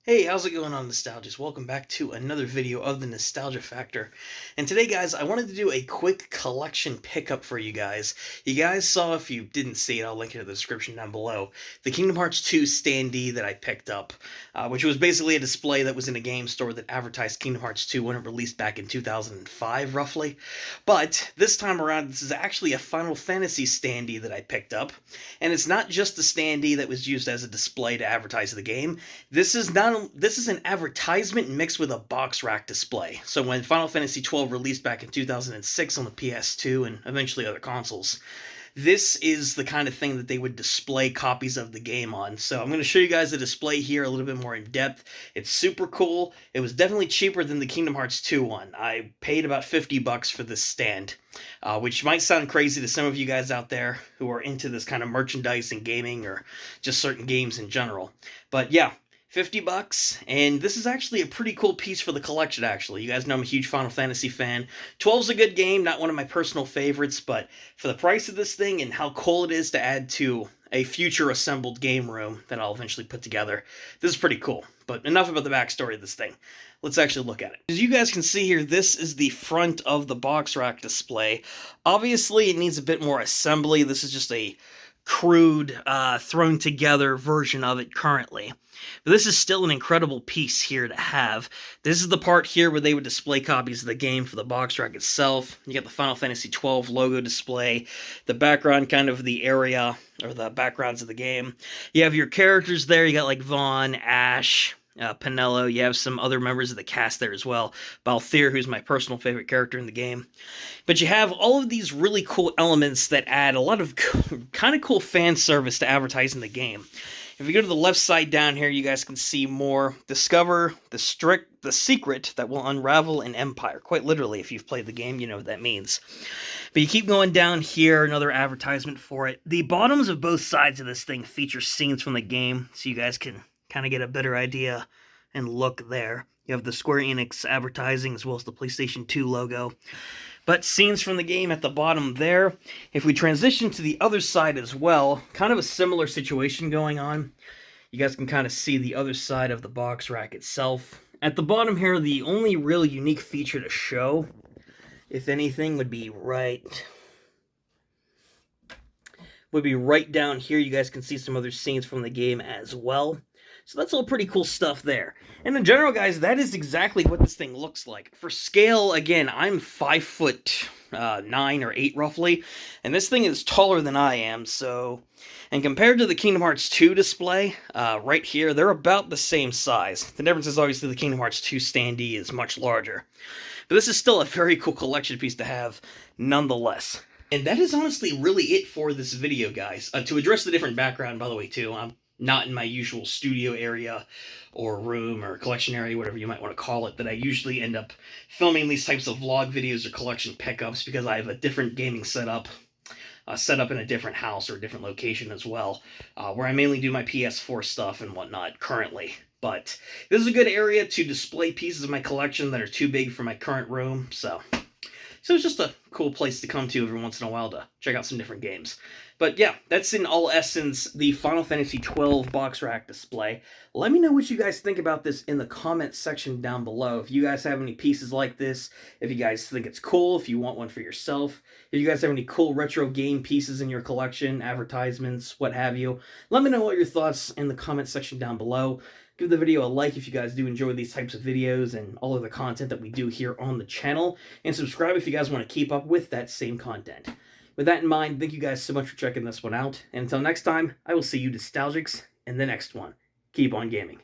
Hey, how's it going on, Nostalgics? Welcome back to another video of the Nostalgia Factor. And today, guys, I wanted to do a quick collection pickup for you guys. You guys saw, if you didn't see it, I'll link it in the description down below, the Kingdom Hearts 2 standee that I picked up, which was basically a display that was in a game store that advertised Kingdom Hearts 2 when it released back in 2005, roughly. But this time around, this is actually a Final Fantasy standee that I picked up. And it's not just the standee that was used as a display to advertise the game. This is an advertisement mixed with a box rack display. So when Final Fantasy XII released back in 2006 on the PS2 and eventually other consoles, this is the kind of thing that they would display copies of the game on. So I'm going to show you guys the display here a little bit more in depth. It's super cool. It was definitely cheaper than the Kingdom Hearts 2 one. I paid about $50 for this stand, which might sound crazy to some of you guys out there who are into this kind of merchandise and gaming or just certain games in general. But yeah, $50, and this is actually a pretty cool piece for the collection, actually. You guys know I'm a huge Final Fantasy fan. 12's a good game, not one of my personal favorites, but for the price of this thing and how cool it is to add to a future assembled game room that I'll eventually put together, this is pretty cool. But enough about the backstory of this thing. Let's actually look at it. As you guys can see here, this is the front of the box rack display. Obviously, it needs a bit more assembly. This is just a crude, thrown together version of it currently. But this is still an incredible piece here to have. This is the part here where they would display copies of the game for the box rack itself. You got the Final Fantasy XII logo display, the background kind of the area, or the backgrounds of the game. You have your characters there, you got like Vaughn, Ash, Pinello. You have some other members of the cast there as well. Balthier, who's my personal favorite character in the game. But you have all of these really cool elements that add a lot of kind of cool fan service to advertising the game. If you go to the left side down here, you guys can see more. Discover the secret that will unravel an empire. Quite literally, if you've played the game, you know what that means. But you keep going down here, another advertisement for it. The bottoms of both sides of this thing feature scenes from the game, so you guys can kind of get a better idea and look there. You have the Square Enix advertising as well as the PlayStation 2 logo. But scenes from the game at the bottom there. If we transition to the other side as well, kind of a similar situation going on. You guys can kind of see the other side of the box rack itself. At the bottom here, the only real unique feature to show, if anything, would be right down here. You guys can see some other scenes from the game as well. So that's all pretty cool stuff there. And in general, guys, that is exactly what this thing looks like. For scale, again, I'm 5'9" or 8 roughly, and this thing is taller than I am, so... And compared to the Kingdom Hearts 2 display, right here, they're about the same size. The difference is obviously the Kingdom Hearts 2 standee is much larger. But this is still a very cool collection piece to have, nonetheless. And that is honestly really it for this video, guys. To address the different background, by the way, too, I'm not in my usual studio area or room or collection area, whatever you might want to call it, that I usually end up filming these types of vlog videos or collection pickups because I have a different gaming setup, set up in a different house or a different location as well, where I mainly do my PS4 stuff and whatnot currently. But this is a good area to display pieces of my collection that are too big for my current room, so it's just a cool place to come to every once in a while to check out some different games. But yeah, that's in all essence the Final Fantasy XII box rack display. Let me know what you guys think about this in the comment section down below. If you guys have any pieces like this, if you guys think it's cool, if you want one for yourself, if you guys have any cool retro game pieces in your collection, advertisements, what have you, let me know what your thoughts in the comment section down below. Give the video a like if you guys do enjoy these types of videos and all of the content that we do here on the channel. And subscribe if you guys want to keep up with that same content. With that in mind, thank you guys so much for checking this one out. And until next time, I will see you nostalgics in the next one. Keep on gaming.